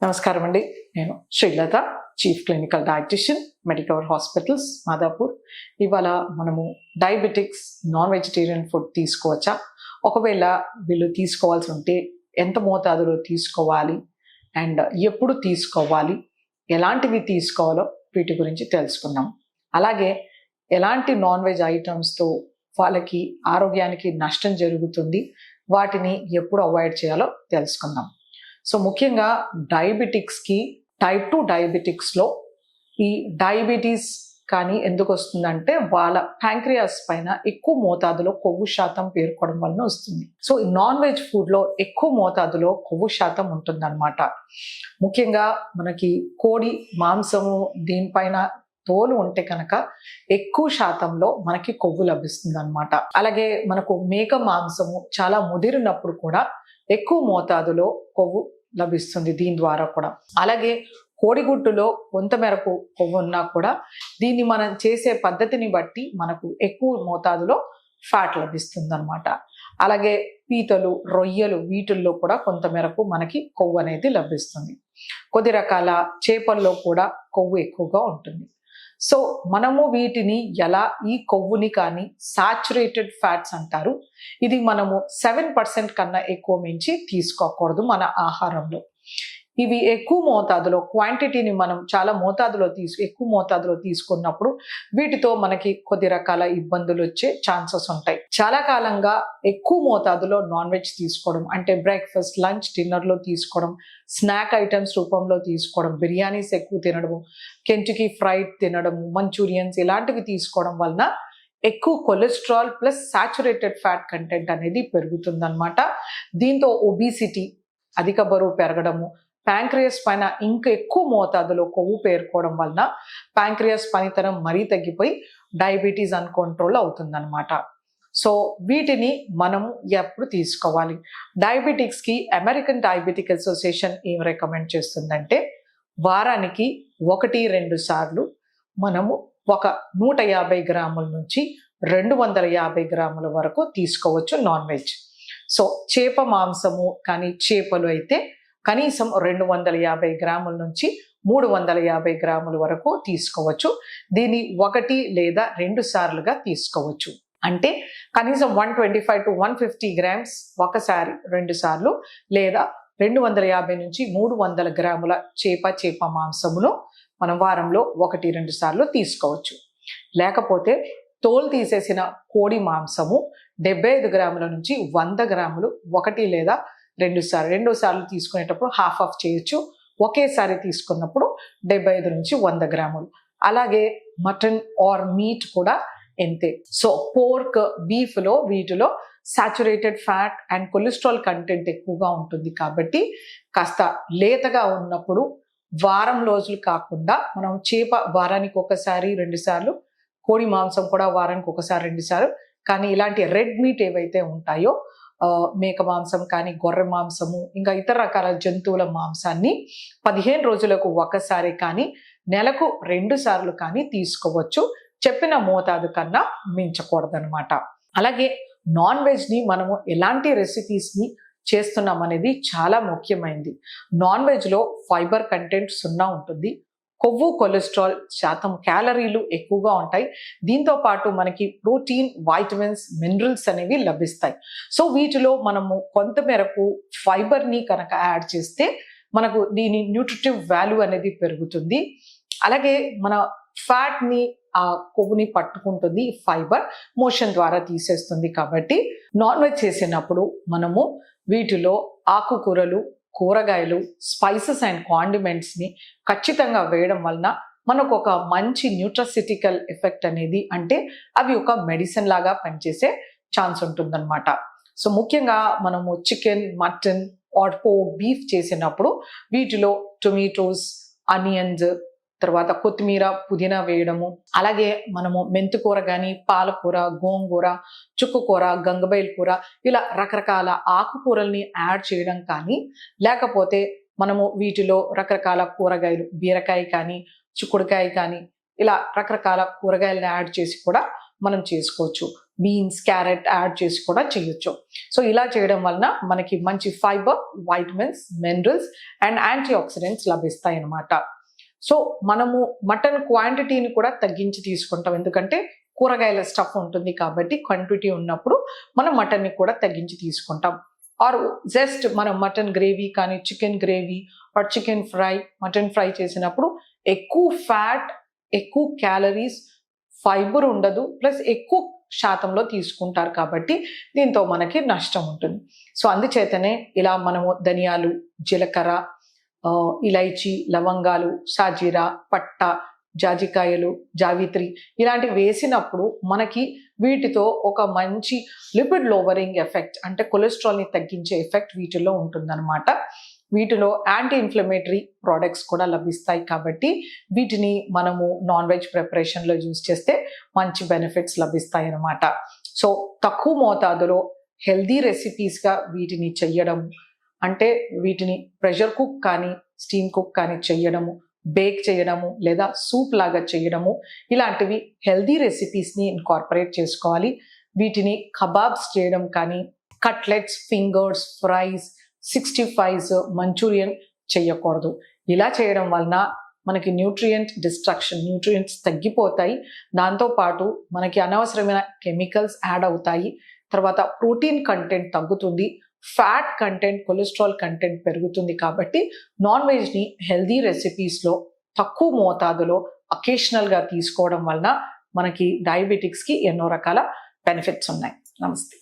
నమస్కారం అండి. నేను Srilatha, chief clinical dietitian, Medicover hospitals, Madhapur. ఇవాళ మనము డయాబెటిక్స్ నాన్ వెజిటేరియన్ ఫుడ్ తీసుకోవచ్చా, ఒకవేళ వీళ్ళు తీసుకోవాల్సి ఉంటే ఎంత మోతాదులో తీసుకోవాలి అండ్ ఎప్పుడు తీసుకోవాలి, ఎలాంటివి తీసుకోవాలో వీటి గురించి తెలుసుకుందాం. అలాగే ఎలాంటి నాన్ వెజ్ ఐటమ్స్తో వాళ్ళకి ఆరోగ్యానికి నష్టం జరుగుతుంది, వాటిని ఎప్పుడు అవాయిడ్ చేయాలో తెలుసుకుందాం. సో ముఖ్యంగా డయాబెటిక్స్కి టైప్ 2 డయాబెటిక్స్లో ఈ డయాబెటీస్ కానీ ఎందుకు వస్తుందంటే వాళ్ళ ప్యాంక్రియాస్ పైన ఎక్కువ మోతాదులో కొవ్వు శాతం పేర్కోవడం వలన వస్తుంది. సో ఈ నాన్ వెజ్ ఫుడ్లో ఎక్కువ మోతాదులో కొవ్వు శాతం ఉంటుందన్నమాట. ముఖ్యంగా మనకి కోడి మాంసము దీనిపైన తోలు ఉంటే కనుక ఎక్కువ శాతంలో మనకి కొవ్వు లభిస్తుంది అనమాట. అలాగే మనకు మేక మాంసము చాలా ముదిరినప్పుడు కూడా ఎక్కువ మోతాదులో కొవ్వు లభిస్తుంది దీని ద్వారా కూడా. అలాగే కోడిగుడ్డులో కొంత మేరకు కొవ్వు ఉన్నా కూడా దీన్ని మనం చేసే పద్ధతిని బట్టి మనకు ఎక్కువ మోతాదులో ఫ్యాట్ లభిస్తుంది అనమాట. అలాగే పీతలు, రొయ్యలు వీటిల్లో కూడా కొంత మేరకు మనకి కొవ్వు అనేది లభిస్తుంది. కొద్ది రకాల చేపల్లో కూడా కొవ్వు ఎక్కువగా ఉంటుంది. సో మనము వీటిని ఎలా, ఈ కొవ్వుని కానీ సాచురేటెడ్ ఫ్యాట్స్ అంటారు, ఇది మనము 7% కన్నా ఎక్కువ మించి తీసుకోకూడదు మన ఆహారంలో. ఇవి ఎక్కువ మోతాదులో, క్వాంటిటీని మనం చాలా మోతాదులో ఎక్కువ మోతాదులో తీసుకున్నప్పుడు వీటితో మనకి కొద్ది రకాల ఇబ్బందులు వచ్చే ఛాన్సెస్ ఉంటాయి. చాలా కాలంగా ఎక్కువ మోతాదులో నాన్ వెజ్ తీసుకోవడం అంటే బ్రేక్ఫాస్ట్, లంచ్, డిన్నర్లో తీసుకోవడం, స్నాక్ ఐటమ్స్ రూపంలో తీసుకోవడం, బిర్యానీస్ ఎక్కువ తినడము, కెంటుకీ ఫ్రైడ్ తినడము, మంచూరియన్స్ ఇలాంటివి తీసుకోవడం వలన ఎక్కువ cholesterol plus saturated fat content అనేది పెరుగుతుందన్నమాట. దీంతో ఒబిసిటీ, అధిక బరువు పెరగడము, ప్యాంక్రియాస్ పైన ఇంకా ఎక్కువ మోతాదులో కొవ్వు పేర్కోవడం వలన ప్యాంక్రియాస్ పనితనం మరీ తగ్గిపోయి డయాబెటీస్ అన్కంట్రోల్ అవుతుందన్నమాట. సో వీటిని మనము ఎప్పుడు తీసుకోవాలి? డయాబెటిక్స్కి అమెరికన్ డయాబెటిక్ అసోసియేషన్ ఏం రికమెండ్ చేస్తుందంటే వారానికి 1-2 సార్లు మనము ఒక 150 గ్రాముల నుంచి 250 గ్రాముల వరకు తీసుకోవచ్చు నాన్ వెజ్. సో చేప మాంసము కానీ చేపలు అయితే కనీసం 250 గ్రాముల నుంచి 350 గ్రాముల వరకు తీసుకోవచ్చు. దీన్ని 1 లేదా 2 సార్లుగా తీసుకోవచ్చు. అంటే కనీసం 125 to 150 గ్రామ్స్ ఒకసారి 2 సార్లు, లేదా 250 నుంచి 300 గ్రాముల చేప మాంసమును మనం వారంలో 1-2 సార్లు తీసుకోవచ్చు. లేకపోతే తోలు తీసేసిన కోడి మాంసము 75 గ్రాముల నుంచి 100 గ్రాములు 1 లేదా 2 సార్లు, 2 సార్లు తీసుకునేటప్పుడు హాఫ్ ఆఫ్ చేయొచ్చు. ఒకేసారి తీసుకున్నప్పుడు 75 నుంచి 100 గ్రాములు. అలాగే మటన్ ఆర్ మీట్ కూడా ఎంతే. సో పోర్క్, బీఫ్లో వీటిలో saturated fat and cholesterol content ఎక్కువగా ఉంటుంది కాబట్టి కాస్త లేతగా ఉన్నప్పుడు వారం రోజులు కాకుండా మనం చేప వారానికి 1-2 సార్లు, కోడి మాంసం కూడా వారానికి 1-2 సార్లు, కానీ ఇలాంటి రెడ్ మీట్ ఏవైతే ఉంటాయో మేక మాంసం కానీ, గొర్రె మాంసము, ఇంకా ఇతర రకాల జంతువుల మాంసాన్ని 15 రోజులకు ఒకసారి కానీ, నెలకు 2 సార్లు కానీ తీసుకోవచ్చు. చెప్పిన మోతాదు కన్నా మించకూడదనమాట. అలాగే నాన్ వెజ్ని మనము ఎలాంటి రెసిపీస్ని చేస్తున్నాం అనేది చాలా ముఖ్యమైనది. నాన్ వెజ్లో ఫైబర్ కంటెంట్ 0 ఉంటుంది. కొవ్వు, కొలెస్ట్రాల్ శాతం, క్యాలరీలు ఎక్కువగా ఉంటాయి. దీంతో పాటు మనకి ప్రోటీన్, వైటమిన్స్, మినరల్స్ అనేవి లభిస్తాయి. సో వీటిలో మనము కొంత మేరకు ఫైబర్ని కనుక యాడ్ చేస్తే మనకు దీని న్యూట్రిటివ్ వాల్యూ అనేది పెరుగుతుంది. అలాగే మన ఫ్యాట్ని, ఆ కొవ్వుని పట్టుకుంటుంది ఫైబర్, మోషన్ ద్వారా తీసేస్తుంది. కాబట్టి నాన్ వెజ్ చేసినప్పుడు మనము వీటిలో ఆకుకూరలు, కూరగాయలు, స్పైసెస్ అండ్ కాండిమెంట్స్ని ఖచ్చితంగా వేయడం వలన మనకు ఒక మంచి న్యూట్రసిటికల్ ఎఫెక్ట్ అనేది, అంటే అవి ఒక మెడిసిన్ లాగా పనిచేసే ఛాన్స్ ఉంటుందన్నమాట. సో ముఖ్యంగా మనము chicken, mutton are pork, beef చేసినప్పుడు వీటిలో టొమాటోస్, ఆనియన్స్, తర్వాత కొత్తిమీర, పుదీనా వేయడము, అలాగే మనము మెంతికూర కానీ, పాలకూర, గోంగూర, చుక్కకూర, గంగబైల్ కూర, ఇలా రకరకాల ఆకుకూరల్ని యాడ్ చేయడం కానీ, లేకపోతే మనము వీటిలో రకరకాల కూరగాయలు, బీరకాయ కానీ, చిక్కుడుకాయ కానీ, ఇలా రకరకాల కూరగాయలను యాడ్ చేసి కూడా మనం చేసుకోవచ్చు. బీన్స్, క్యారెట్ యాడ్ చేసి కూడా చేయొచ్చు. సో ఇలా చేయడం వలన మనకి మంచి fibre, vitamins, minerals and antioxidants లభిస్తాయి అన్నమాట. సో మనము మటన్ క్వాంటిటీని కూడా తగ్గించి తీసుకుంటాం, ఎందుకంటే కూరగాయల స్టఫ్ ఉంటుంది కాబట్టి క్వాంటిటీ ఉన్నప్పుడు మనం మటన్ని కూడా తగ్గించి తీసుకుంటాం. ఆర్ జస్ట్ మనం మటన్ గ్రేవీ కానీ chicken gravy or chicken fry, mutton fry చేసినప్పుడు ఎక్కువ ఫ్యాట్, ఎక్కువ క్యాలరీస్, ఫైబర్ ఉండదు, ప్లస్ ఎక్కువ శాతంలో తీసుకుంటారు కాబట్టి దీంతో మనకి నష్టం ఉంటుంది. సో అందుచేతనే ఇలా మనము ధనియాలు, జీలకర్ర, ఇలైచి, లవంగాలు, సాజీరా, పట్ట, జాజికాయలు, జావిత్రి ఇలాంటివి వేసినప్పుడు మనకి వీటితో ఒక మంచి లిపిడ్ లోవరింగ్ ఎఫెక్ట్, అంటే కొలెస్ట్రాల్ని తగ్గించే ఎఫెక్ట్ వీటిలో ఉంటుందన్నమాట. వీటిలో యాంటీ ఇన్ఫ్లమేటరీ ప్రోడక్ట్స్ కూడా లభిస్తాయి కాబట్టి వీటిని మనము నాన్ వెజ్ ప్రిపరేషన్లో యూజ్ చేస్తే మంచి బెనిఫిట్స్ లభిస్తాయి అన్నమాట. సో తక్కువ మోతాదులో హెల్దీ రెసిపీస్గా వీటిని చెయ్యడం, అంటే వీటిని ప్రెషర్ కుక్ కానీ స్టీమ్ కుక్ కానీ చెయ్యడము, బేక్ చేయడము లేదా సూప్ లాగా చేయడము, ఇలాంటివి హెల్దీ రెసిపీస్ని ఇన్కార్పొరేట్ చేసుకోవాలి. వీటిని కబాబ్స్ చేయడం కానీ, cutlets, fingers, fries, 65s, Manchurian చేయకూడదు. ఇలా చేయడం వలన మనకి న్యూట్రియంట్ డిస్ట్రక్షన్, న్యూట్రియంట్స్ తగ్గిపోతాయి, దాంతోపాటు మనకి అనవసరమైన కెమికల్స్ యాడ్ అవుతాయి, తర్వాత ప్రోటీన్ కంటెంట్ తగ్గుతుంది, ఫ్యాట్ కంటెంట్, కొలెస్ట్రాల్ కంటెంట్ పెరుగుతుంది. కాబట్టి నాన్ వెజ్ని హెల్దీ రెసిపీస్లో తక్కువ మోతాదులో అకేషనల్గా తీసుకోవడం వలన మనకి డయాబెటిక్స్కి ఎన్నో రకాల బెనిఫిట్స్ ఉన్నాయి. నమస్తే.